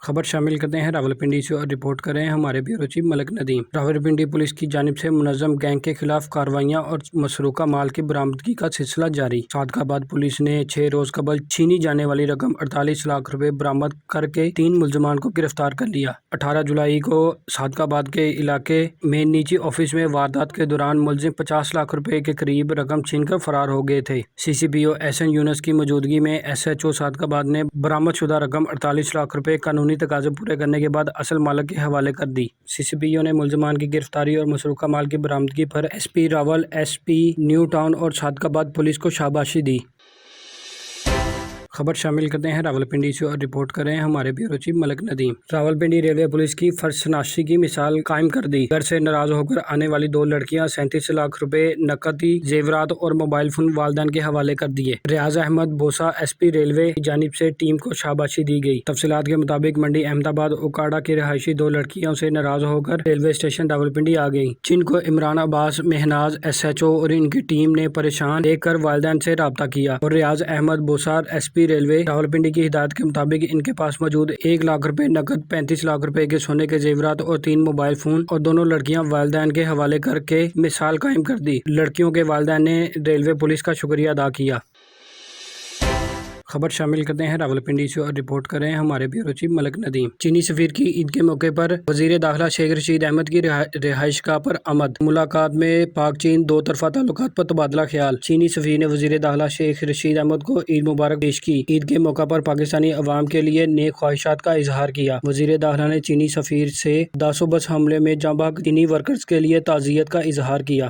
خبر شامل کرتے ہیں راولپنڈی سے اور رپورٹ کر رہے ہیں ہمارے بیورو چیف ملک ندیم۔ راولپنڈی پولیس کی جانب سے منظم گینگ کے خلاف کارروائیاں اور مسروقہ مال کی برآمدگی کا سلسلہ جاری۔ صادق آباد پولیس نے 6 روز قبل چھینی جانے والی رقم 48 لاکھ روپے برآمد کر کے 3 ملزمان کو گرفتار کر لیا۔ 18 جولائی کو صادق آباد کے علاقے میں نیچی آفس میں واردات کے دوران ملزم 50 لاکھ روپے کے قریب رقم چھین کر فرار ہو گئے تھے۔ سی سی پی او ایس این یونس کی موجودگی میں ایس ایچ او صادق آباد نے برآمد شدہ رقم 48 لاکھ روپے قانونی تقاضے پورے کرنے کے بعد اصل مالک کے حوالے کر دی۔ سی سی پی او نے ملزمان کی گرفتاری اور مسروقہ مال کی برآمدگی پر S P Rawal, S P new town اور صادق آباد پولیس کو شاباشی دی۔ خبر شامل کرتے ہیں راولپنڈی سے اور رپورٹ کر رہے ہیں ہمارے بیورو چیف ملک ندیم۔ راولپنڈی ریلوے پولیس کی فرض کی مثال قائم کر دی۔ گھر سے ناراض ہو کر آنے والی 2 لڑکیاں 37 لاکھ روپے نقدی زیورات اور موبائل فون والدین کے حوالے کر دیے۔ ریاض احمد بوسا ایس پی ریلوے کی جانب سے ٹیم کو شاباشی دی گئی۔ تفصیلات کے مطابق منڈی احمد آباد اوکاڑا کی رہائشی 2 لڑکیوں سے ناراض ہو کر ریلوے اسٹیشن راولپنڈی آ گئیں، جن کو عمران عباس مہناز ایس ایچ او اور ان کی ٹیم نے پریشان دیکھ کر والدین سے رابطہ کیا اور ریاض احمد بوسا ایس پی ریلوے راولپنڈی کی ہدایت کے مطابق ان کے پاس موجود 1 لاکھ روپے نقد، 35 لاکھ روپے کے سونے کے زیورات اور 3 موبائل فون اور دونوں لڑکیاں والدین کے حوالے کر کے مثال قائم کر دی۔ لڑکیوں کے والدین نے ریلوے پولیس کا شکریہ ادا کیا۔ خبر شامل کرتے ہیں راولپنڈی سے اور رپورٹ کر رہے ہیں ہمارے بیورو چیف ملک ندیم۔ چینی سفیر کی عید کے موقع پر وزیر داخلہ شیخ رشید احمد کی رہائش گاہ پر آمد۔ ملاقات میں پاک چین 2 طرفہ تعلقات پر تبادلہ خیال۔ چینی سفیر نے وزیر داخلہ شیخ رشید احمد کو عید مبارک پیش کی۔ عید کے موقع پر پاکستانی عوام کے لیے نیک خواہشات کا اظہار کیا۔ وزیر داخلہ نے چینی سفیر سے داسو بس حملے میں جاں بحق چینی ورکرز کے لیے تعزیت کا اظہار کیا۔